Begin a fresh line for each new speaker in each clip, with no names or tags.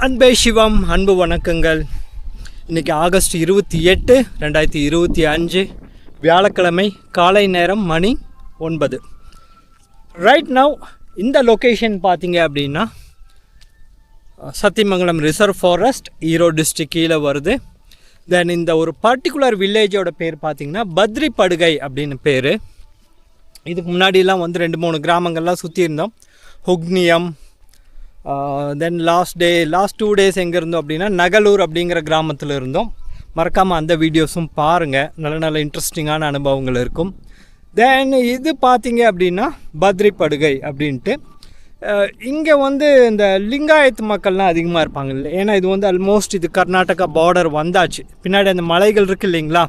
அன்பே சிவம், அன்பு வணக்கங்கள். இன்றைக்கி ஆகஸ்ட் 28, 2025 வியாழக்கிழமை காலை நேரம் மணி 9. ரைட் நவ் இந்த லொக்கேஷன் பார்த்தீங்க அப்படின்னா Sathyamangalam reserve forest, Erode district கீழே வருது. தென் இந்த ஒரு பர்டிகுலர் வில்லேஜோட பேர் பார்த்திங்கன்னா பத்ரிப்படுகை அப்படின்னு பேர். இதுக்கு முன்னாடிலாம் வந்து 2-3 கிராமங்கள்லாம் சுற்றி இருந்தோம். ஹுக்னியம், தென் லாஸ்ட் 2 days எங்கே இருந்தோம் அப்படின்னா நகலூர் அப்படிங்கிற கிராமத்தில் இருந்தோம். மறக்காமல் அந்த வீடியோஸும் பாருங்கள், நல்ல இன்ட்ரெஸ்டிங்கான அனுபவங்கள் இருக்கும். தென் இது பார்த்தீங்க அப்படின்னா பத்ரிப்படுகை அப்படின்ட்டு. இங்கே வந்து இந்த லிங்காயத் மக்கள்லாம் அதிகமாக இருப்பாங்க இல்லை, ஏன்னா இது வந்து ஆல்மோஸ்ட் இது கர்நாடகா பார்டர் வந்தாச்சு. பின்னாடி அந்த மலைகள் இருக்குது இல்லைங்களா,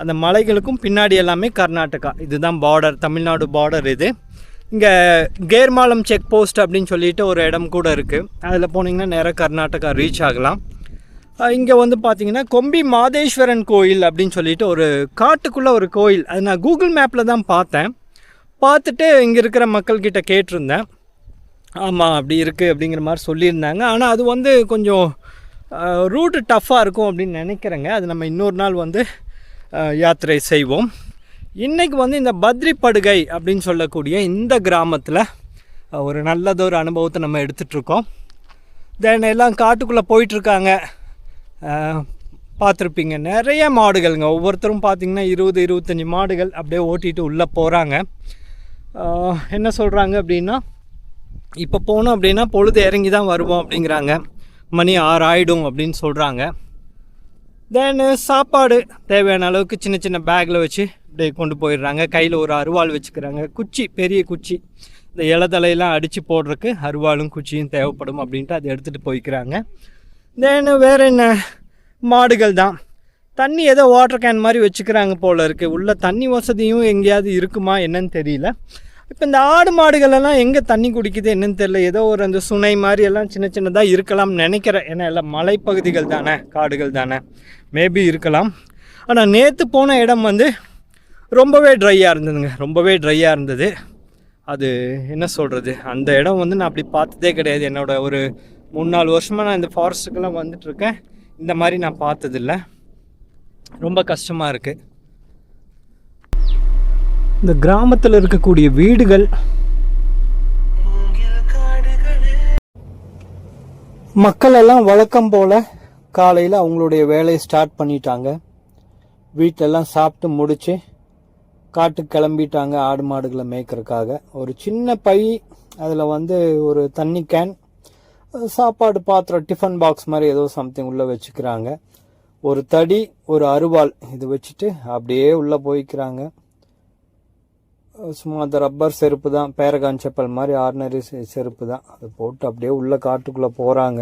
அந்த மலைகளுக்கும் பின்னாடி எல்லாமே கர்நாடகா, இதுதான் பார்டர், தமிழ்நாடு பார்டர் இது. இங்கே கேர்மாலம் செக் போஸ்ட் அப்படின்னு சொல்லிட்டு ஒரு இடம் கூட இருக்குது. அதில் போனீங்கன்னா நேராக கர்நாடகா ரீச் ஆகலாம். இங்கே வந்து பார்த்திங்கன்னா கொம்பி மாதேஸ்வரன் கோயில் அப்படின்னு சொல்லிட்டு ஒரு காட்டுக்குள்ளே ஒரு கோயில். அது நான் கூகுள் மேப்பில் தான் பார்த்துட்டு இங்கே இருக்கிற மக்கள்கிட்ட கேட்டிருந்தேன். ஆமாம் அப்படி இருக்குது அப்படிங்கிற மாதிரி சொல்லியிருந்தாங்க. ஆனால் அது வந்து கொஞ்சம் ரூட்டு டஃப்பாக இருக்கும் அப்படின்னு நினைக்கிறேங்க. அது நம்ம இன்னொரு நாள் வந்து யாத்திரை செய்வோம். இன்றைக்கி வந்து இந்த பத்ரிப்படுகை அப்படின்னு சொல்லக்கூடிய இந்த கிராமத்தில் ஒரு நல்லதொரு அனுபவத்தை நம்ம எடுத்துகிட்ருக்கோம். தென் எல்லாம் காட்டுக்குள்ளே போயிட்டுருக்காங்க, பார்த்துருப்பீங்க. நிறைய மாடுகள்ங்க, ஒவ்வொருத்தரும் பார்த்திங்கன்னா 20-25 மாடுகள் அப்படியே ஓட்டிகிட்டு உள்ளே போகிறாங்க. என்ன சொல்கிறாங்க அப்படின்னா, இப்போ போனோம் அப்படின்னா பொழுது இறங்கி தான் வருவோம் அப்படிங்கிறாங்க. மணி 6 ஆகிடும் அப்படின்னு சொல்கிறாங்க. தென் சாப்பாடு தேவையான அளவுக்கு சின்ன சின்ன பேக்கில் வச்சு அப்படியே கொண்டு போயிடுறாங்க. கையில் ஒரு அருவாள் வச்சுக்கிறாங்க, குச்சி, பெரிய குச்சி, இந்த இலதலையெல்லாம் அடித்து போடுறதுக்கு அருவாளும் குச்சியும் தேவைப்படும் அப்படின்ட்டு அதை எடுத்துகிட்டு போய்க்கிறாங்க. தென் வேறு என்ன, மாடுகள் தான். தண்ணி ஏதோ வாட்டர் கேன் மாதிரி வச்சுக்கிறாங்க போல் இருக்குது. உள்ள தண்ணி வசதியும் எங்கேயாவது இருக்குமா என்னன்னு தெரியல. இப்போ இந்த ஆடு மாடுகளெல்லாம் எங்கே தண்ணி குடிக்குது என்னன்னு தெரியல. ஏதோ ஒரு அந்த சுனை மாதிரி எல்லாம் சின்ன சின்னதாக இருக்கலாம்னு நினைக்கிறேன். ஏன்னா எல்லாம் மலைப்பகுதிகள் தானே, காடுகள் தானே, மேபி இருக்கலாம். ஆனால் நேற்று போன இடம் வந்து ரொம்பவே ட்ரையாக இருந்ததுங்க, ரொம்பவே ட்ரையாக இருந்தது. அது என்ன சொல்கிறது, அந்த இடம் வந்து நான் அப்படி பார்த்ததே கிடையாது. என்னோடய ஒரு 3-4 வருஷமாக நான் இந்த ஃபாரஸ்ட்டுக்கெல்லாம் வந்துட்டுருக்கேன். இந்த மாதிரி நான் பார்த்ததில்ல. ரொம்ப கஷ்டமாக இருக்குது. இந்த கிராமத்தில் இருக்கக்கூடிய வீடுகள், மக்கள் எல்லாம் வழக்கம் போல் காலையில் அவங்களுடைய வேலையை ஸ்டார்ட் பண்ணிட்டாங்க. வீட்டிலெல்லாம் சாப்பிட்டு முடித்து காட்டுக்கு கிளம்பிட்டாங்க ஆடு மாடுகளை மேய்க்கிறதுக்காக. ஒரு சின்ன பை, அதில் வந்து ஒரு தண்ணி கேன், சாப்பாடு பாத்திரம், டிஃபன் பாக்ஸ் மாதிரி ஏதோ சம்திங் உள்ளே வச்சுக்கிறாங்க. ஒரு தடி, ஒரு அருவாள், இது வச்சுட்டு அப்படியே உள்ளே போய்க்கிறாங்க. சும்மா அந்த ரப்பர் செருப்பு தான், பேரகான் செப்பல் மாதிரி ஆர்டினரி செருப்பு தான், அதை போட்டு அப்படியே உள்ள காட்டுக்குள்ளே போகிறாங்க.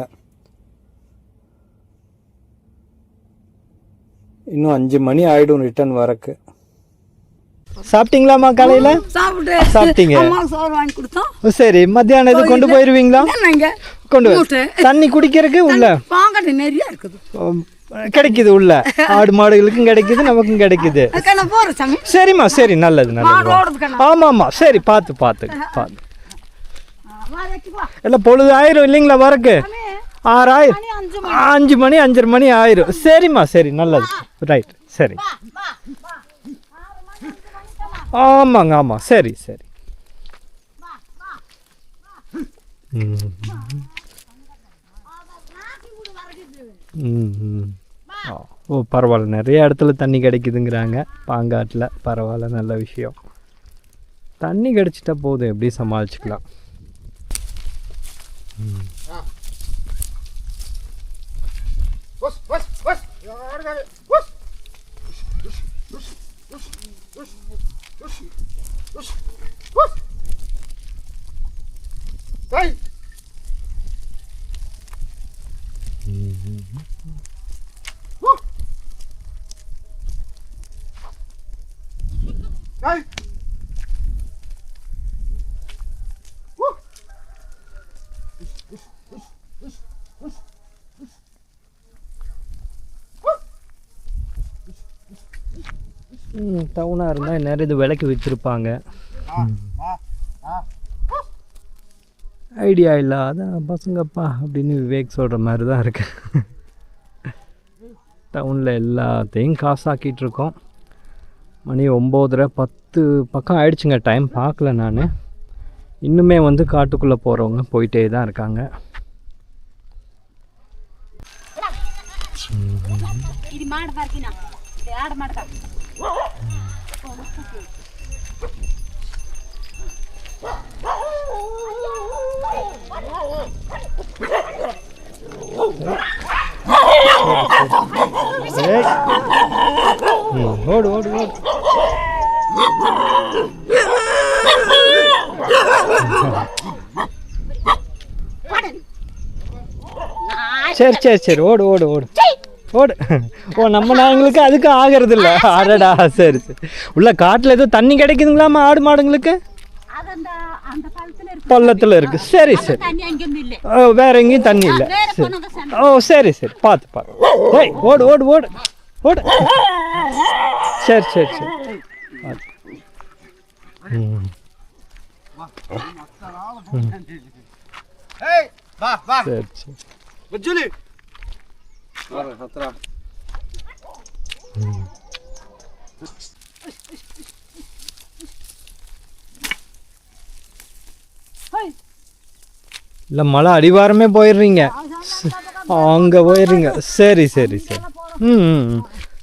இன்னும் 5 மணி ஆகிடும் ரிட்டர்ன் வரக்கு. சாப்பிட்டீங்களாம்மா? காலையில் சாப்பிட்டீங்க? சரி, மத்தியானம் இது கொண்டு போயிருவீங்களா? கொண்டு தண்ணி குடிக்கிறதுக்கு உள்ள நிறைய இருக்குது, கிடைக்குது. உள்ள ஆடு மாடுகளுக்கும் கிடைக்குது, நமக்கும் கிடைக்குது. சரிம்மா, சரி, நல்லது நல்லது. ஆமாம்மா, சரி, பார்த்து எல்லாம் பொழுது ஆயிரும் இல்லைங்களா வரக்கு? 6 ஆயிரும், 5 மணி 5:30 மணி ஆயிரும். சரிம்மா, சரி, நல்லது, ரைட், சரி. ஆமாங்க, ஆமாம், சரி. ஓ, பரவாயில்ல, நிறைய இடத்துல தண்ணி கிடைக்குதுங்கிறாங்க பாங்காட்டில். பரவாயில்ல, நல்ல விஷயம். தண்ணி கிடைச்சிட்டா போதும், எப்படி சமாளிச்சுக்கலாம். டவுனாக இருந்தால் நிறைய இது விலைக்கு விற்றுருப்பாங்க. ஐடியா இல்லை, அதான் பசங்கப்பா அப்படின்னு விவேக் சொல்கிற மாதிரி தான் இருக்கு. டவுனில் எல்லாத்தையும் காசாக்கிட்டு இருக்கோம். மணி 9:30 10 பக்கம் ஆயிடுச்சுங்க. டைம் பார்க்கல நான். இன்னுமே வந்து காட்டுக்குள்ளே போகிறவங்க போயிட்டே தான் இருக்காங்க. ஓடு ஓடு ஓடு. சரி சரி சரி ஓடு ஓடு ஓடு ஓடு. ஓ நம்ம நாய்ங்களுக்கு அதுக்கு ஆகிறது இல்லை. அடடா சரி சரி. உள்ள காட்டில் ஏதோ தண்ணி கிடைக்குதுங்களாமா ஆடு மாடுங்களுக்கு? பள்ளத்தில் இருக்கு. சரி சரி. வேற எங்கேயும் தண்ணி இல்லை. சரி. ஓ சரி சரி பார்த்து பார்த்து. ஏய் ஓடு ஓடு ஓடு ஓடு. சரி சரி சரி பார்த்து. சரி சரி. இல்லை மலை அடிவாரமே போயிடுறீங்க, அங்கே போயிடுறீங்க. சரி சரி சரி.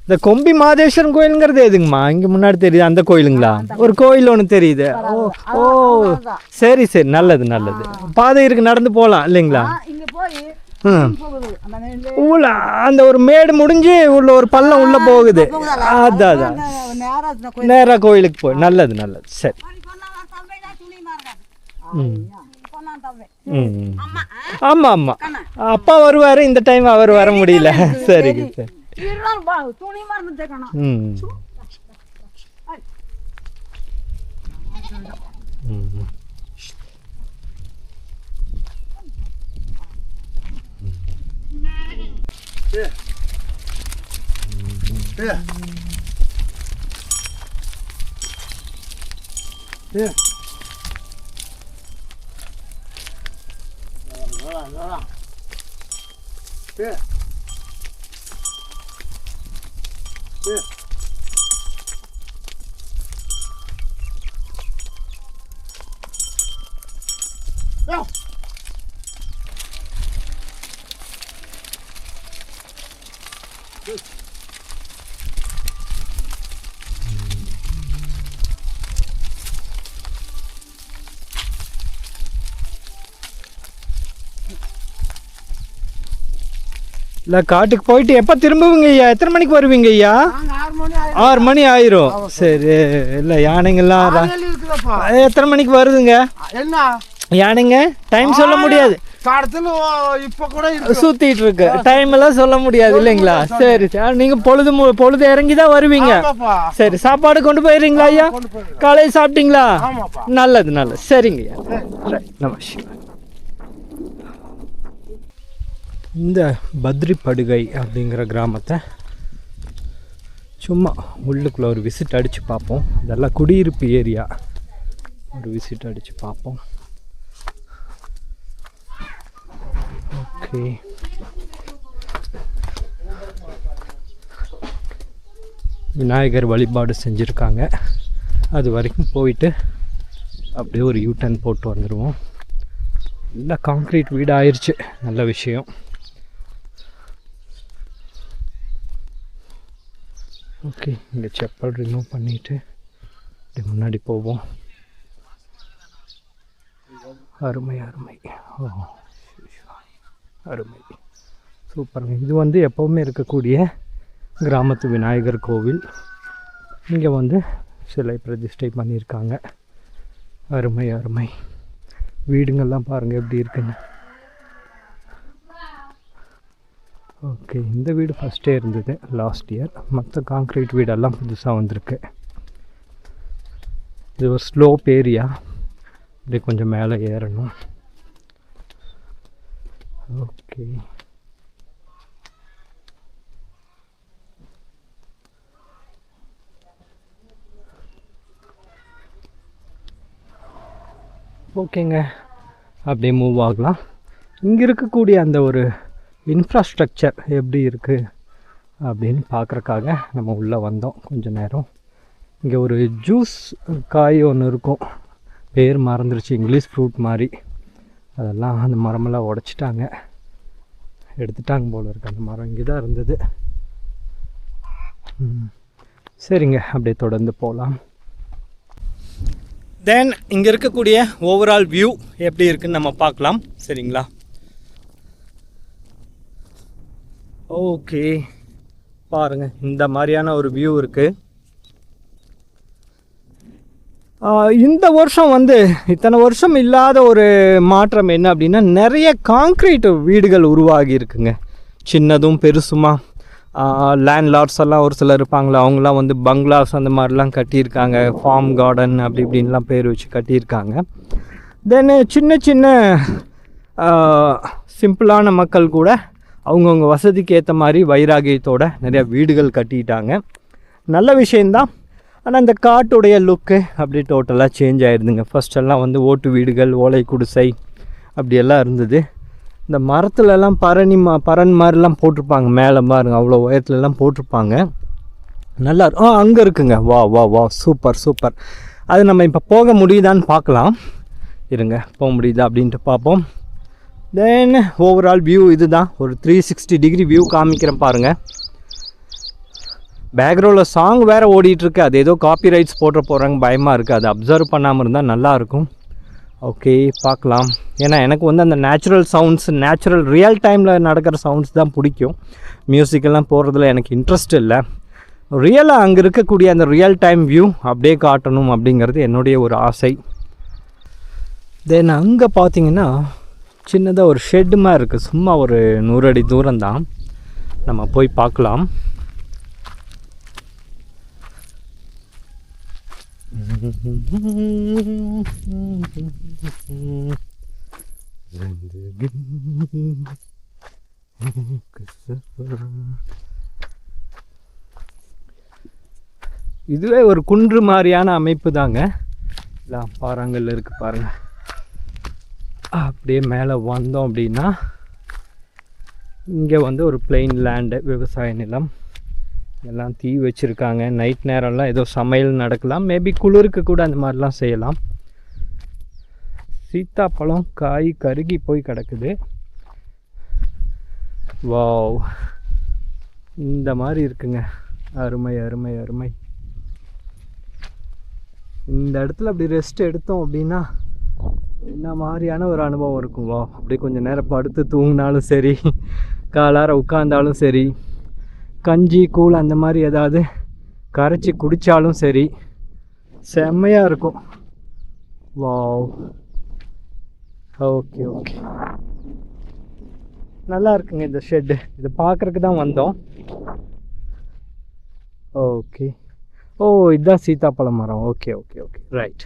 இந்த கொம்பி மாதேஸ்வரன் கோயிலுங்கிறது எதுங்கம்மா? இங்கே முன்னாடி தெரியுது அந்த கோயிலுங்களா? ஒரு கோயில் ஒன்று தெரியுது. ஓ ஓ சரி சரி நல்லது நல்லது. பாதை இருக்கு, நடந்து போகலாம் இல்லைங்களா? உள்ள அந்த ஒரு மேடு முடிஞ்சு உள்ள ஒரு பள்ளம் உள்ள போகுது. அதான் அதான் நேராக கோயிலுக்கு போய். நல்லது நல்லது. சரி. ஆமாம் ஆமாம் அப்பா வருவார். இந்த டைம் அவர் வர முடியல. சரிங்க சரி. இல்லை காட்டுக்கு போயிட்டு எப்போ திரும்புவீங்க ஐயா? எத்தனை மணிக்கு வருவீங்க ஐயா? 6 மணி ஆயிரும். சரி. இல்லை யானைங்கெல்லாம் எத்தனை மணிக்கு வருதுங்க யானைங்க? டைம் சொல்ல முடியாது, சுத்திட்டு இருக்கு. டைம் எல்லாம் சொல்ல முடியாது இல்லைங்களா? சரி சரி. நீங்க பொழுது இறங்கி தான் வருவீங்க. சரி. சாப்பாடு கொண்டு போயிடுறீங்களா ஐயா? காலையில் சாப்பிட்டீங்களா? நல்லது நல்லது. சரிங்க ஐயா. நமஸ்காரம். இந்த பத்ரி படுகை அப்படிங்கிற கிராமத்தை சும்மா உள்ளுக்குள்ளே ஒரு விசிட் அடித்து பார்ப்போம். இதெல்லாம் குடியிருப்பு ஏரியா. ஒரு விசிட் அடித்து பார்ப்போம். ஓகே. விநாயகர் வழிபாடு செஞ்சுருக்காங்க. அது வரைக்கும் போயிட்டு அப்படியே ஒரு யூட்டர்ன் போட்டு வந்துடுவோம். இல்லை காங்க்ரீட் வீடு ஆயிடுச்சு. நல்ல விஷயம். ஓகே. இங்கே செப்பல் ரிமூவ் பண்ணிவிட்டு இப்படி முன்னாடி போவோம். அருமை அருமை. ஓ அருமை சூப்பருங்க. இது வந்து எப்போவுமே இருக்கக்கூடிய கிராமத்து விநாயகர் கோவில். இங்கே வந்து சிலை பிரதிஷ்டை பண்ணியிருக்காங்க. அருமை அருமை. வீடுங்கள்லாம் பாருங்கள் எப்படி இருக்குன்னு. ஓகே. இந்த வீடு ஃபஸ்ட்டே இருந்தது லாஸ்ட் இயர். மற்ற காங்க்ரீட் வீடெல்லாம் புதுசாக வந்திருக்கு. இது ஒரு ஸ்லோப் ஏரியா. இப்படி கொஞ்சம் மேலே ஏறணும். ஓகே. ஓகேங்க. அப்படியே மூவ் ஆகலாம். இங்கே இருக்கக்கூடிய அந்த ஒரு இன்ஃப்ராஸ்ட்ரக்சர் எப்படி இருக்குது அப்படின்னு பார்க்குறக்காக நம்ம உள்ளே வந்தோம். கொஞ்சம் நேரம் இங்கே ஒரு ஜூஸ் காய் ஒன்று இருக்கும், பேர் மறந்துருச்சு, இங்கிலீஷ் ஃப்ரூட் மாதிரி. அதெல்லாம் அந்த மரமெல்லாம் உடச்சிட்டாங்க, எடுத்துட்டாங்க போல இருக்குது. அந்த மரம் இங்கே தான் இருந்தது. சரிங்க, அப்படியே தொடர்ந்து போகலாம். தென் இங்கே இருக்கக்கூடிய ஓவரால் வியூ எப்படி இருக்குன்னு நம்ம பார்க்கலாம். சரிங்களா? ஓகே, பாருங்கள், இந்த மாதிரியான ஒரு வியூ இருக்குது. இந்த வருஷம் இத்தனை வருஷம் இல்லாத ஒரு மாற்றம் என்ன அப்படின்னா, நிறைய காங்க்ரீட் வீடுகள் உருவாகி இருக்குங்க. சின்னதும் பெருசுமா. லேண்ட்லார்ட்ஸ் எல்லாம் ஒரு சிலர் இருப்பாங்களா, அவங்களாம் பங்களாஸ் அந்த மாதிரிலாம் கட்டியிருக்காங்க. ஃபார்ம் கார்டன் அப்படி இப்படின்லாம் பேர் வச்சு கட்டியிருக்காங்க. தென் சின்ன சின்ன சிம்பிளான மக்கள் கூட அவங்கவுங்க வசதிக்கு ஏற்ற மாதிரி வைராகியத்தோட நிறையா வீடுகள் கட்டிட்டாங்க. நல்ல விஷயந்தான். ஆனால் இந்த காட்டுடைய லுக்கு அப்படி டோட்டலாக சேஞ்ச் ஆகிடுதுங்க. ஃபஸ்ட்டெல்லாம் ஓட்டு வீடுகள், ஓலை குடிசை அப்படியெல்லாம் இருந்தது. இந்த மரத்துலலாம் பரண் மாதிரிலாம் போட்டிருப்பாங்க, மேலே பாருங்க, அவ்வளோ உயரத்துலலாம் போட்டிருப்பாங்க. நல்லா அங்கே இருக்குங்க. வா வா வா, சூப்பர் சூப்பர். அது நம்ம இப்போ போக முடியுதான்னு பார்க்கலாம். இருங்க, போக முடியுதா அப்படின்ட்டு பார்ப்போம். தென் ஓவரால் வியூ இது தான். ஒரு 360 டிகிரி வியூ காமிக்கிறேன் பாருங்கள். பேக்ரவுண்டில் சாங் வேறு ஓடிட்டுருக்கு. அது ஏதோ காப்பி ரைட்ஸ் போடுறாங்க, பயமாக இருக்குது. அது அப்சர்வ் பண்ணாமல் இருந்தால் நல்லாயிருக்கும். ஓகே, பார்க்கலாம். ஏன்னா எனக்கு அந்த நேச்சுரல் சவுண்ட்ஸ், நேச்சுரல் ரியல் டைமில் நடக்கிற சவுண்ட்ஸ் தான் பிடிக்கும். மியூசிக்கெல்லாம் போடுறதுல எனக்கு இன்ட்ரெஸ்ட் இல்லை. ரியலாக அங்கே இருக்கக்கூடிய அந்த ரியல் டைம் வியூ அப்படியே காட்டணும் அப்படிங்கிறது என்னுடைய ஒரு ஆசை. தென் அங்கே பார்த்தீங்கன்னா சின்னதாக ஒரு ஷெட்டு மாதிரி இருக்குது. சும்மா ஒரு 100 அடி தூரம் தான். நம்ம போய் பார்க்கலாம். இதுவே ஒரு குன்று மாதிரியான அமைப்பு தாங்க. எல்லாம் பாறாங்கல்ல இருக்கு பாருங்க. அப்படியே மேலே வந்தோம் அப்படின்னா இங்கே ஒரு பிளெயின் லேண்டு, விவசாய நிலம். எல்லாம் தீ வச்சுருக்காங்க. நைட் நேரம்லாம் ஏதோ சமையல் நடக்கலாம். மேபி குளிருக்கு கூட அந்த மாதிரிலாம் செய்யலாம். சீத்தாப்பழம் காய் கருகி போய் கிடக்குது. வாவ், இந்த மாதிரி இருக்குங்க. அருமை அருமை அருமை. இந்த இடத்துல அப்படி ரெஸ்ட் எடுத்தோம் அப்படின்னா என்ன மாதிரியான ஒரு அனுபவம் இருக்கும். வா, அப்படியே கொஞ்சம் நேரம் படுத்து தூங்கினாலும் சரி, காலார உட்கார்ந்தாலும் சரி, கஞ்சி கூழ் அந்த மாதிரி ஏதாவது கரைச்சி குடித்தாலும் சரி, செம்மையாக இருக்கும். வாவ், ஓகே ஓகே, நல்லா இருக்குங்க இந்த ஷெட்டு. இதை பார்க்குறதுக்கு தான் வந்தோம். ஓகே, ஓ இதுதான் சீத்தாப்பழ மரம். Okay okay okay, right.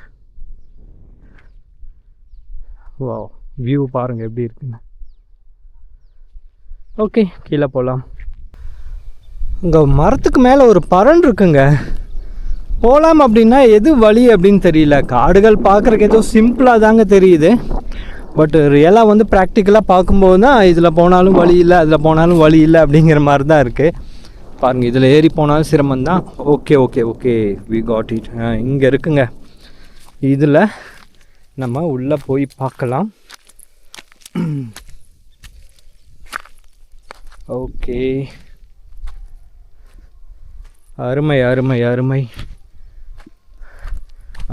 Wow, view பாருங்கள் எப்படி இருக்குங்க. ஓகே, கீழே போகலாம். இங்கே மரத்துக்கு மேலே ஒரு பறன் இருக்குங்க. போகலாம் அப்படின்னா எது வழி அப்படின்னு தெரியல. காடுகள் பார்க்குறக்கு ஏதோ சிம்பிளாக தாங்க தெரியுது. பட் ரியலாக ப்ராக்டிக்கலாக பார்க்கும்போது தான் இதில் போனாலும் வழி இல்லை, அதில் போனாலும் வழி இல்லை அப்படிங்கிற மாதிரி தான் இருக்குது. பாருங்கள், இதில் ஏறி போனாலும் சிரமந்தான். Okay okay okay, we got it. இங்கே இருக்குங்க. இதில் நம்ம உள்ளே போய் பார்க்கலாம். ஓகே, அருமை அருமை அருமை.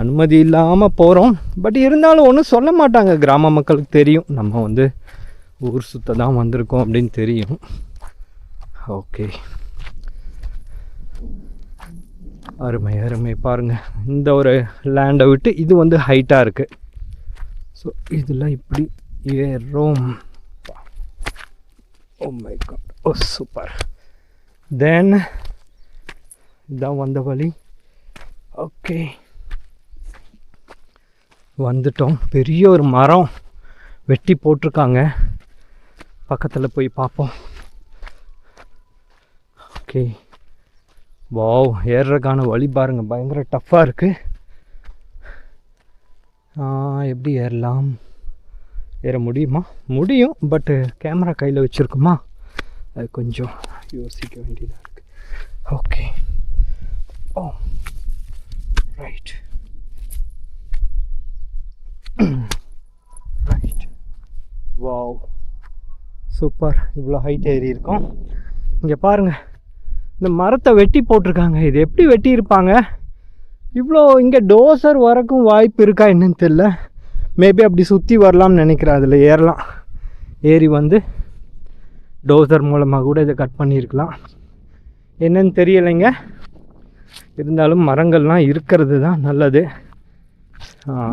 அனுமதி இல்லாமல் போகிறோம். பட் இருந்தாலும் ஒன்றும் சொல்ல மாட்டாங்க. கிராம மக்களுக்கு தெரியும் நம்ம ஊர் சுத்த தான் வந்திருக்கோம் அப்படின்னு தெரியும். ஓகே, அருமை அருமை. பாருங்கள், இந்த ஒரு லேண்டை விட்டு இது ஹைட்டாக இருக்குது. ஸோ இதில் இப்படி ஏறும். Oh my god, oh super. Then இதான் வந்த வழி. ஓகே, வந்துட்டோம். பெரிய ஒரு மரம் வெட்டி போட்டிருக்காங்க. பக்கத்தில் போய் பார்ப்போம். ஓகே, வாவ், ஏறுறதுக்கான வழி பாருங்கள், பயங்கர டஃப்பாக இருக்குது. எப்படி ஏறலாம்? ஏற முடியுமா? முடியும், பட்டு கேமரா கையில் வச்சுருக்குமா, அது கொஞ்சம் யோசிக்க வேண்டியதாக இருக்குது. ஓகே, ஓ ரைட் ரைட், வாவ் சூப்பர். இவ்வளோ ஹைட் ஏறி இருக்கோம். இங்கே பாருங்கள், இந்த மரத்தை வெட்டி போட்டிருக்காங்க. இது எப்படி வெட்டி இருப்பாங்க? இவ்வளோ இங்கே டோசர் வரக்கும் வாய்ப்பு இருக்கா என்னன்னு தெரில. மேபி அப்படி சுற்றி வரலாம்னு நினைக்கிறேன். அதில் ஏறலாம், ஏறி வந்து டோசர் மூலமாக கூட இதை கட் பண்ணியிருக்கலாம். என்னன்னு தெரியலைங்க. இருந்தாலும் மரங்கள்லாம் இருக்கிறது தான் நல்லது.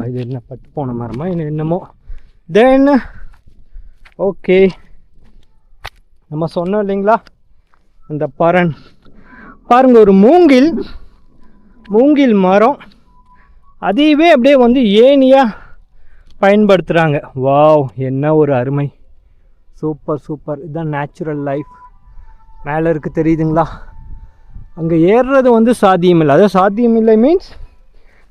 இது என்ன பட்டு போன மரமா என்னமோ. தென் ஓகே, நம்ம சொன்னோம் இல்லைங்களா அந்த பரன். பாருங்கள், ஒரு மூங்கில் மரம், அதையவே அப்படியே வந்து ஏனியாக பயன்படுத்துகிறாங்க. வாவ், என்ன ஒரு அருமை. Super super. இதுதான் நேச்சுரல் லைஃப். மேலே இருக்குது தெரியுதுங்களா? அங்கே ஏறுறது வந்து சாத்தியமில்லை. அதாவது சாத்தியமில்லை மீன்ஸ்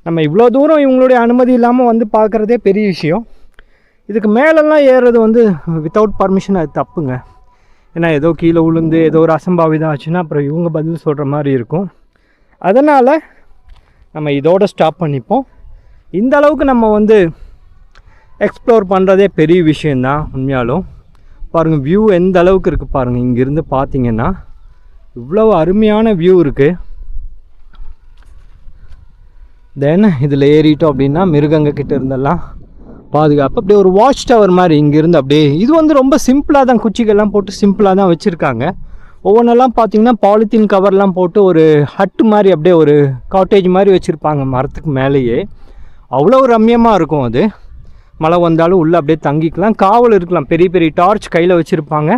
நம்ம இவ்வளோ தூரம் இவங்களுடைய அனுமதி இல்லாமல் வந்து பார்க்குறதே பெரிய விஷயம். இதுக்கு மேலெல்லாம் ஏறுறது வந்து வித்தவுட் பர்மிஷன், அது தப்புங்க. ஏன்னா ஏதோ கீழே விழுந்து ஏதோ ஒரு அசம்பாவிதம் ஆச்சுன்னா அப்புறம் இவங்க பதில் சொல்கிற மாதிரி இருக்கும். அதனால் நம்ம இதோட ஸ்டாப் பண்ணிப்போம். இந்த அளவுக்கு நம்ம வந்து எக்ஸ்ப்ளோர் பண்ணுறதே பெரிய விஷயந்தான் உண்மையாலும். பாருங்கள் வியூ எந்த அளவுக்கு இருக்குது பாருங்கள். இங்கேருந்து பார்த்தீங்கன்னா இவ்வளோ அருமையான வியூ இருக்குது. தென் இதில் ஏறிட்டோம் அப்படின்னா மிருகங்கக்கிட்ட இருந்தெல்லாம் பாதுகாப்பு. அப்படியே ஒரு வாட்ச் டவர் மாதிரி இங்கேருந்து அப்படியே. இது வந்து ரொம்ப சிம்பிளாக தான், குச்சிகள்லாம் போட்டு சிம்பிளாக தான் வச்சுருக்காங்க. ஒவ்வொன்றெல்லாம் பார்த்திங்கன்னா பாலித்தீன் கவர்லாம் போட்டு ஒரு ஹட்டு மாதிரி அப்படியே ஒரு காட்டேஜ் மாதிரி வச்சுருப்பாங்க மரத்துக்கு மேலேயே. அவ்வளோ ரம்யமாக இருக்கும் அது. மழை வந்தாலும் உள்ளே அப்படியே தங்கிக்கலாம். காவல் இருக்கலாம், பெரிய பெரிய டார்ச் கையில் வச்சுருப்பாங்க,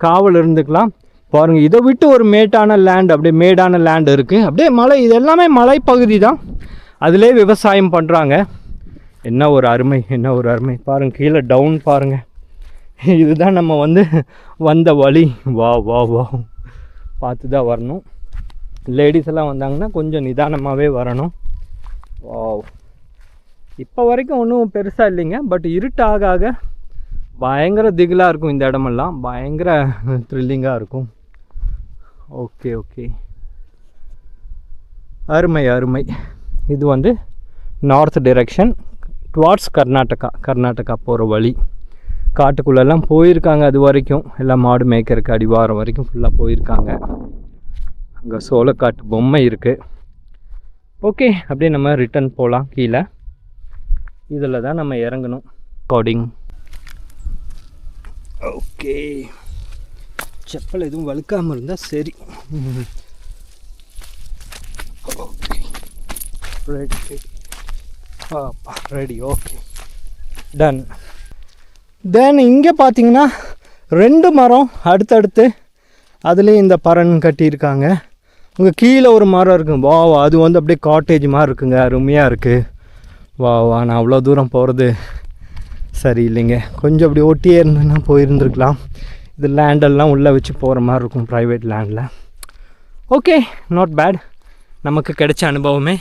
காவல் இருந்துக்கலாம். பாருங்கள், இதை விட்டு ஒரு மேடான லேண்ட், அப்படியே மேடான லேண்ட் இருக்குது. அப்படியே மலை, இது எல்லாமே மலைப்பகுதி தான். அதிலே விவசாயம் பண்ணுறாங்க. என்ன ஒரு அருமை, என்ன ஒரு அருமை. பாருங்கள் கீழே டவுன் பாருங்கள். இதுதான் நம்ம வந்து வந்த வழி. வா வா வா, பார்த்து தான் வரணும். லேடிஸ் எல்லாம் வந்தாங்கன்னா கொஞ்சம் நிதானமாகவே வரணும். வா, இப்போ வரைக்கும் ஒன்றும் பெருசாக இல்லைங்க. பட் இருட்டு ஆக ஆக பயங்கர திகிலாக இருக்கும். இந்த இடமெல்லாம் பயங்கர த்ரில்லிங்காக இருக்கும். ஓகே ஓகே, அருமை அருமை. இது வந்து நார்த் டைரெக்ஷன் டுவார்ட்ஸ் கர்நாடகா போகிற வழி. காட்டுக்குள்ளெல்லாம் போயிருக்காங்க. அது வரைக்கும் எல்லாம் மாடு மேய்க்கிறதுக்கு அடிவாரம் வரைக்கும் ஃபுல்லாக போயிருக்காங்க. அங்கே சோளக்காட்டு பொம்மை இருக்குது. ஓகே, அப்படியே நம்ம ரிட்டன் போகலாம் கீழே. இதில் தான் நம்ம இறங்கணும். கோடிங். ஓகே, செப்பல் எதுவும் வழுக்காமல் இருந்தால் சரி. Okay, ready ready. Okay, done. Then இங்கே பார்த்தீங்கன்னா 2 மரம் அடுத்தடுத்து, அதுலேயும் இந்த பரன் கட்டியிருக்காங்க. உங்க கீழே ஒரு மரம் இருக்குங்க. வா, அது வந்து அப்படியே காட்டேஜ் மாதிரி இருக்குங்க, அருமையாக இருக்குது. வா, நான் அவ்வளோ தூரம் போகிறது சரி இல்லைங்க. கொஞ்சம் அப்படி ஒட்டியே இருந்தேன்னா போயிருந்துருக்கலாம். இது லேண்டெல்லாம் உள்ளே வச்சு போகிற மாதிரி இருக்கும், ப்ரைவேட் லேண்டில். Okay, not bad. நமக்கு கிடைச்ச அனுபவமே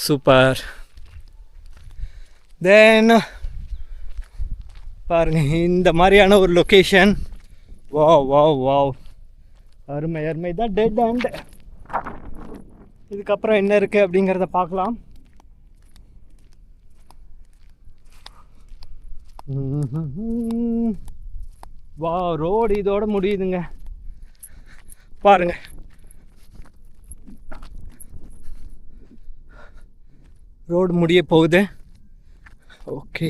சூப்பர். தென் பாருங்கள், இந்த மாதிரியான ஒரு லொக்கேஷன். வா வா வா, அருமை அருமை. தான் டெட் அண்ட் இதுக்கப்புறம் என்ன இருக்குது அப்படிங்கிறத பார்க்கலாம். வா, ரோடு இதோட முடியுதுங்க. பாருங்க, ரோடு முடிய போகுது. ஓகே,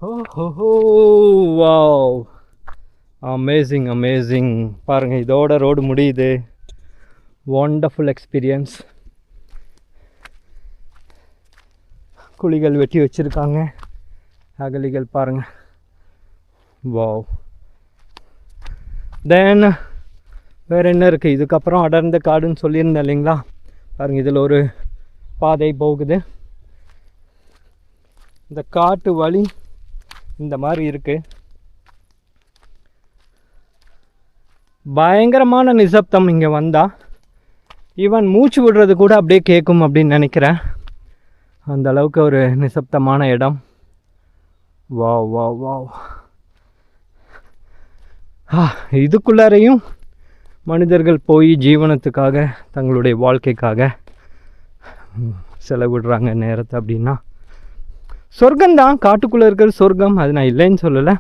ஓஹோ, வாவ், அமேசிங் அமேசிங். பாருங்கள், இதோட ரோடு முடியுது. Wonderful experience. குழிகள் வெட்டி வச்சுருக்காங்க, அகலிகள் பாருங்கள். வாவ். தென் வேறு என்ன இருக்குது? இதுக்கப்புறம் அடர்ந்த காடுன்னு சொல்லியிருந்தேன் இல்லைங்களா? பாருங்கள், இதில் ஒரு பாதை போகுது. இந்த காட்டு வழி இந்த மாதிரி இருக்குது. பயங்கரமான நிசப்தம் இங்கே வந்தால். ஈவன் மூச்சு விடுறது கூட அப்படியே கேட்கும் அப்படின்னு நினைக்கிறேன். அந்த அளவுக்கு ஒரு நிசப்தமான இடம். Wow wow wow. இதுக்குள்ளாரையும் மனிதர்கள் போய் ஜீவனத்துக்காக தங்களுடைய வாழ்க்கைக்காக செலவிடுறாங்க நேரத்தை. அப்படின்னா சொர்க்கம்தான், காட்டுக்குள்ளே இருக்கிற சொர்க்கம், அது நான் இல்லைன்னு சொல்லலை.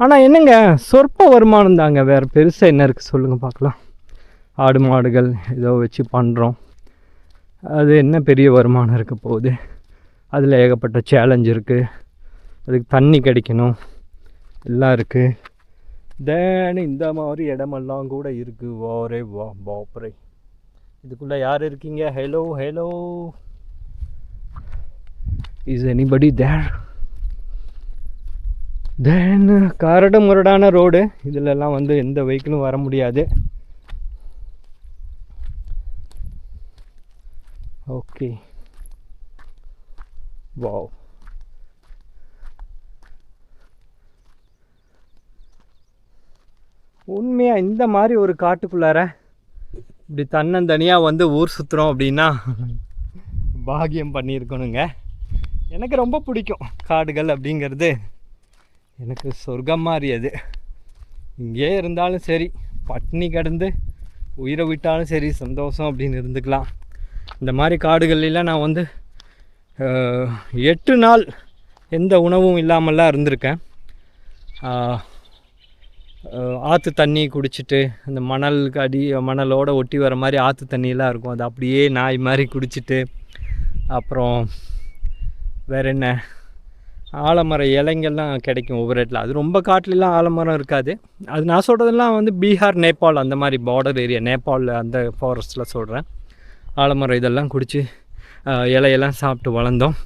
ஆனால் என்னங்க, சொற்ப வருமானம் தாங்க, வேறு பெருசாக என்ன இருக்குது சொல்லுங்கள் பார்க்கலாம். ஆடு மாடுகள் ஏதோ வச்சு பண்ணுறோம், அது என்ன பெரிய வருமானம் இருக்க போகுது? அதில் ஏகப்பட்ட சேலஞ்ச் இருக்குது, அதுக்கு தண்ணி கிடைக்கணும், எல்லாம் இருக்குது. தேன் இந்த மாதிரி இடமெல்லாம் கூட இருக்குது. வாரே வா பாப்பரே. இதுக்குள்ளே யார் இருக்கீங்க? Hello hello, is anybody there? Then கரடு முரடான ரோடு, இதிலெல்லாம் வந்து எந்த வெஹிக்கிளும் வர முடியாது. Okay, wow. உண்மையாக இந்த மாதிரி ஒரு காட்டுக்குள்ளார இப்படி தன்னந்தனியாக வந்து ஊர் சுற்றுறோம் அப்படின்னா பாக்கியம் பண்ணியிருக்கணுங்க. எனக்கு ரொம்ப பிடிக்கும் காடுகள் அப்படிங்கிறது, எனக்கு சொர்க்கம் மாதிரி. அது இங்கே இருந்தாலும் சரி, பட்டினி கிடந்து உயிரை விட்டாலும் சரி, சந்தோஷம் அப்படின்னு இருந்துக்கலாம். இந்த மாதிரி காடுகள்லாம் நான் வந்து 8 நாள் எந்த உணவும் இல்லாமல்லாம் இருந்திருக்கேன். ஆற்று தண்ணி குடிச்சிட்டு, அந்த மணலோடு ஒட்டி வர மாதிரி ஆற்று தண்ணியெலாம் இருக்கும், அது அப்படியே நாய் மாதிரி குடிச்சிட்டு, அப்புறம் வேறு என்ன, ஆலமர இலைங்கள்லாம் கிடைக்கும் ஒவ்வொரு இடத்துல. அது ரொம்ப காட்டிலலாம் ஆலமரம் இருக்காது. அது நான் சொல்கிறதெல்லாம் வந்து பீகார், நேபாள் அந்த மாதிரி பார்டர் ஏரியா, நேபாளில் அந்த ஃபாரஸ்ட்டில் சொல்கிறேன். ஆலமரம் இதெல்லாம் குடித்து இலையெல்லாம் சாப்பிட்டு வளர்ந்தோம்.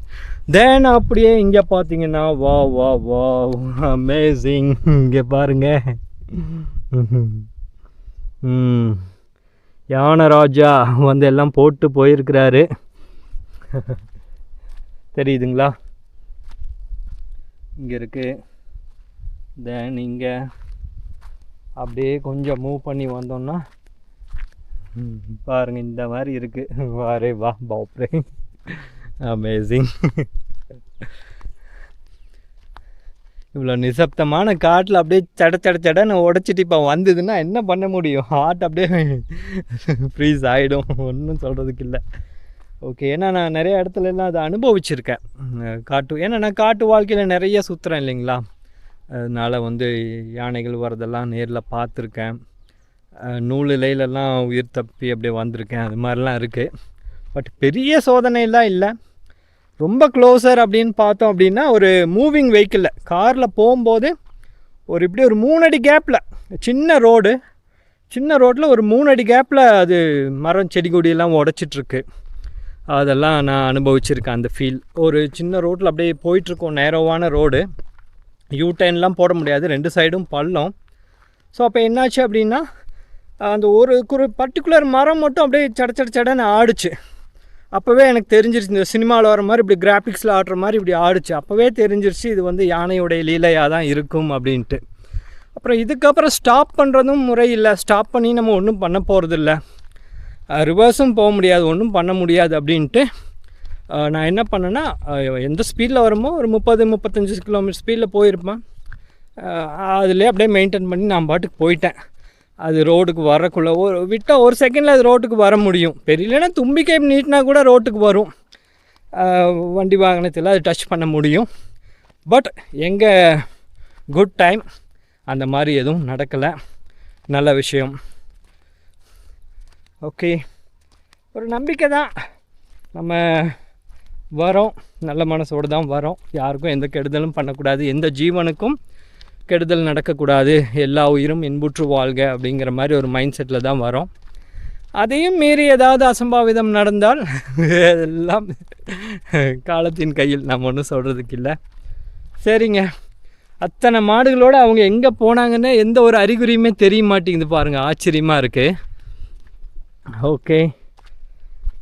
தென் அப்படியே இங்கே பார்த்தீங்கன்னா வா வா வா அமேசிங். இங்கே பாருங்கள், யானை ராஜா வந்து எல்லாம் போட்டு போயிருக்கிறாரு, தெரியுதுங்களா? இங்கே இருக்குது. தென் இங்கே அப்படியே கொஞ்சம் மூவ் பண்ணி வந்தோம்னா பாருங்கள், இந்த மாதிரி இருக்குது. வாரே வா பாப்ரே, அமேசிங். இவ்வளோ நிசப்தமான காட்டில் அப்படியே சடன்னு உடச்சிட்டு இப்போ வந்ததுன்னா என்ன பண்ண முடியும்? ஹார்ட் அப்படியே ஃப்ரீஸ் ஆகிடும், ஒன்றும் சொல்கிறதுக்கு இல்லை. ஓகே, ஏன்னா நான் நிறைய இடத்துலலாம் அதை அனுபவிச்சிருக்கேன். ஏன்னா நான் காட்டு வாழ்க்கையில் நிறைய சுற்றுறேன் இல்லைங்களா, அதனால் வந்து யானைகள் வரதெல்லாம் நேரில் பார்த்துருக்கேன். நூலிலையிலலாம் உயிர் தப்பி அப்படியே வந்திருக்கேன், அது மாதிரிலாம் இருக்குது. பட் பெரிய சோதனைலாம் இல்லை. ரொம்ப க்ளோஸர் அப்படின்னு பார்த்தோம் அப்படின்னா, ஒரு மூவிங் வெஹிக்கிளில் காரில் போகும்போது இப்படி ஒரு 3 அடி கேப்பில், சின்ன ரோட்டில் ஒரு 3 அடி கேப்பில் அது மரம் செடி கொடியெல்லாம் உடச்சிட்ருக்கு. அதெல்லாம் நான் அனுபவிச்சிருக்கேன் அந்த ஃபீல். ஒரு சின்ன ரோட்டில் அப்படியே போயிட்டுருக்கோம், நேரோவான ரோடு, யூடர்ன்லாம் போட முடியாது, 2 சைடும் பள்ளம். ஸோ அப்போ என்னாச்சு அப்படின்னா, அந்த ஒரு பர்டிகுலர் மரம் மட்டும் அப்படியே சடன்னு ஆடிச்சு. அப்போவே எனக்கு தெரிஞ்சிருச்சு, இந்த சினிமாவில் வர மாதிரி இப்படி கிராஃபிக்ஸில் ஆடுற மாதிரி இப்படி ஆடிச்சு. அப்போவே தெரிஞ்சிருச்சு இது வந்து யானையுடைய லீலையாக தான் இருக்கும் அப்படின்ட்டு. அப்புறம் இதுக்கப்புறம் ஸ்டாப் பண்ணுறதும் முறை இல்லை. ஸ்டாப் பண்ணி நம்ம ஒன்றும் பண்ண போகிறதில்ல, ரிவர்ஸும் போக முடியாது, ஒன்றும் பண்ண முடியாது அப்படின்ட்டு நான் என்ன பண்ணேன்னா, எந்த ஸ்பீடில் வருமோ ஒரு 30-35 கிலோமீட்டர் ஸ்பீடில் போயிருப்பேன். அதிலே அப்படியே மெயின்டைன் பண்ணி நான் பாட்டுக்கு போயிட்டேன். அது ரோட்டுக்கு வரக்குள்ளே விட்டால் ஒரு செகண்டில் அது ரோட்டுக்கு வர முடியும். பெரியலன்னா தும்பிக்கை நீட்டினா கூட ரோட்டுக்கு வரும், வண்டி வாகனத்தில் அது டச் பண்ண முடியும். பட் எங்கே குட் டைம், அந்த மாதிரி எதுவும் நடக்கலை, நல்ல விஷயம். ஓகே, ஒரு நம்பிக்கை தான். நம்ம வரோம், நல்ல மனசோடு தான் வரோம். யாருக்கும் எந்த கெடுதலும் பண்ணக்கூடாது, எந்த ஜீவனுக்கும் கெடுதல் நடக்கக்கூடாது, எல்லா உயிரும் இன்புற்று வாழ்க அப்படிங்கிற மாதிரி ஒரு மைண்ட் செட்டில் தான் வரோம். அதையும் மீறி ஏதாவது அசம்பாவிதம் நடந்தால் எல்லாம் காலத்தின் கையில், நம்ம ஒன்றும் சொல்கிறதுக்கு இல்லை. சரிங்க, அத்தனை மாடுகளோடு அவங்க எங்கே போனாங்கன்னு எந்த ஒரு அறிகுறியுமே தெரிய மாட்டேங்குது பாருங்கள், ஆச்சரியமாக இருக்குது. ஓகே,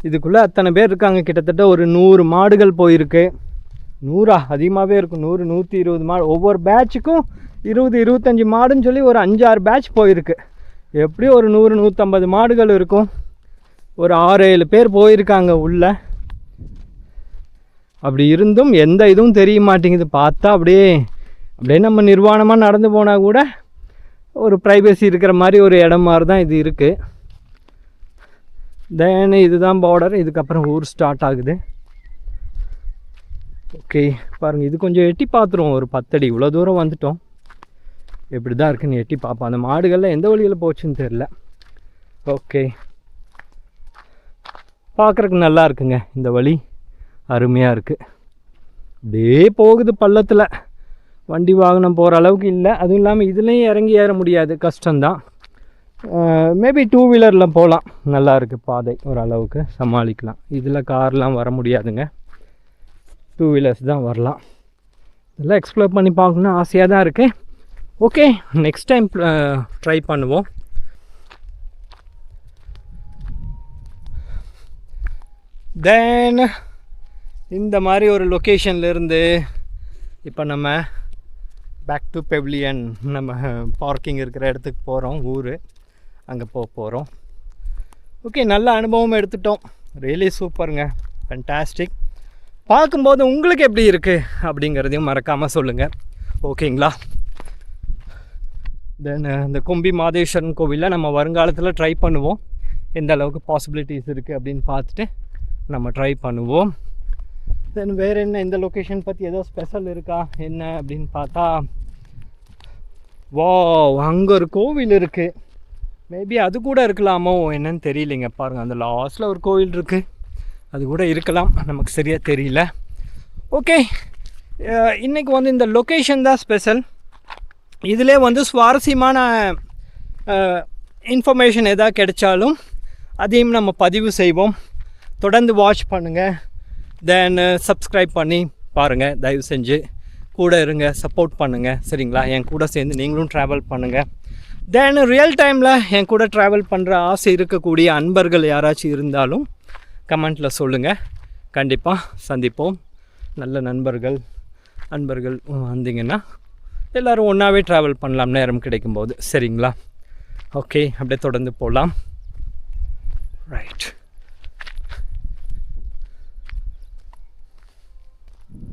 இதுக்குள்ளே அத்தனை பேர் இருக்காங்க, கிட்டத்தட்ட ஒரு 100 மாடுகள் போயிருக்கு. 100 அதிகமாகவே இருக்கும், 100-120 மாடு. ஒவ்வொரு பேட்சுக்கும் 20-25 மாடுன்னு சொல்லி ஒரு 5-6 பேட்ச் போயிருக்கு. எப்படியும் ஒரு 100-150 மாடுகள் இருக்கும். ஒரு 6-7 பேர் போயிருக்காங்க உள்ள. அப்படி இருந்தும் எந்த இதுவும் தெரிய மாட்டேங்குது. பார்த்தா அப்படியே நம்ம நிர்வாணமாக நடந்து போனால் கூட ஒரு ப்ரைவசி இருக்கிற மாதிரி ஒரு இடம் மாதிரி தான் இது இருக்குது. தென் இதுதான் பார்டர். இதுக்கப்புறம் ஊர் ஸ்டார்ட் ஆகுது. ஓகே பாருங்கள், இது கொஞ்சம் எட்டி பார்த்துருவோம். ஒரு 10 அடி இவ்வளோ தூரம் வந்துட்டோம். எப்படி தான் இருக்குன்னு எட்டி பார்ப்போம். அந்த மாடுகளில் எந்த வழியில் போச்சுன்னு தெரில. ஓகே, பார்க்குறக்கு நல்லா இருக்குங்க. இந்த வழி அருமையாக இருக்குது. அப்படியே போகுது பள்ளத்தில். வண்டி வாகனம் போகிற அளவுக்கு இல்லை. அதுவும் இல்லாமல் இதுலேயும் இறங்கி ஏற முடியாது, கஷ்டம்தான். மேபி 2 வீலரில் போகலாம். நல்லா இருக்குது பாதை, ஓரளவுக்கு சமாளிக்கலாம். இதில் கார்லாம் வர முடியாதுங்க, 2 வீலர்ஸ் தான் வரலாம். இதெல்லாம் எக்ஸ்ப்ளோர் பண்ணி பார்க்கணுன்னு ஆசையாக தான் இருக்குது. ஓகே, நெக்ஸ்ட் டைம் ட்ரை பண்ணுவோம். தென் இந்த மாதிரி ஒரு லொக்கேஷன்லேருந்து இப்போ நம்ம பேக் டு பெவிலியன், நம்ம பார்க்கிங் இருக்கிற இடத்துக்கு போகிறோம். ஊர் அங்கே போகிறோம். ஓகே, நல்ல அனுபவம் எடுத்துட்டோம். ரியலி சூப்பருங்க, ஃபேன்டாஸ்டிக். பார்க்கும்போது உங்களுக்கு எப்படி இருக்குது அப்படிங்கிறதையும் மறக்காமல் சொல்லுங்கள். ஓகேங்களா? தென் இந்த கொம்பி மாதேஸ்வரன் கோவிலில் நம்ம வருங்காலத்தில் ட்ரை பண்ணுவோம். எந்த அளவுக்கு பாசிபிலிட்டிஸ் இருக்குது அப்படின்னு பார்த்துட்டு நம்ம ட்ரை பண்ணுவோம். தென் வேறு என்ன, இந்த லொக்கேஷன் பற்றி ஏதோ ஸ்பெஷல் இருக்கா என்ன அப்படின்னு பார்த்தா, வா அங்கே ஒரு கோவில் இருக்குது. மேபி அது கூட இருக்கலாமோ என்னன்னு தெரியலைங்க. பாருங்கள், அந்த லாஸ்ட்டில் ஒரு கோவில் இருக்குது, அது கூட இருக்கலாம், நமக்கு சரியாக தெரியல. ஓகே, இன்றைக்கி வந்து இந்த லொக்கேஷன் தான் ஸ்பெஷல். இதிலே வந்து சுவாரஸ்யமான இன்ஃபர்மேஷன் எதாவது கிடைச்சாலும் அதையும் நம்ம பதிவு செய்வோம். தொடர்ந்து வாட்ச் பண்ணுங்கள். தென் சப்ஸ்கிரைப் பண்ணி பாருங்கள், தயவு செஞ்சு கூட இருங்க, சப்போர்ட் பண்ணுங்கள். சரிங்களா? என் கூட சேர்ந்து நீங்களும் ட்ராவல் பண்ணுங்கள். தென் ரியல் டைமில் என் கூட ட்ராவல் பண்ணுற ஆசை இருக்கக்கூடிய அன்பர்கள் யாராச்சும் இருந்தாலும் கமெண்ட்டில் சொல்லுங்கள். கண்டிப்பாக சந்திப்போம். நல்ல அன்பர்கள் வந்தீங்கன்னா எல்லோரும் ஒன்றாவே ட்ராவல் பண்ணலாம் நேரம் கிடைக்கும்போது. சரிங்களா? ஓகே, அப்படியே தொடர்ந்து போகலாம். ரைட்.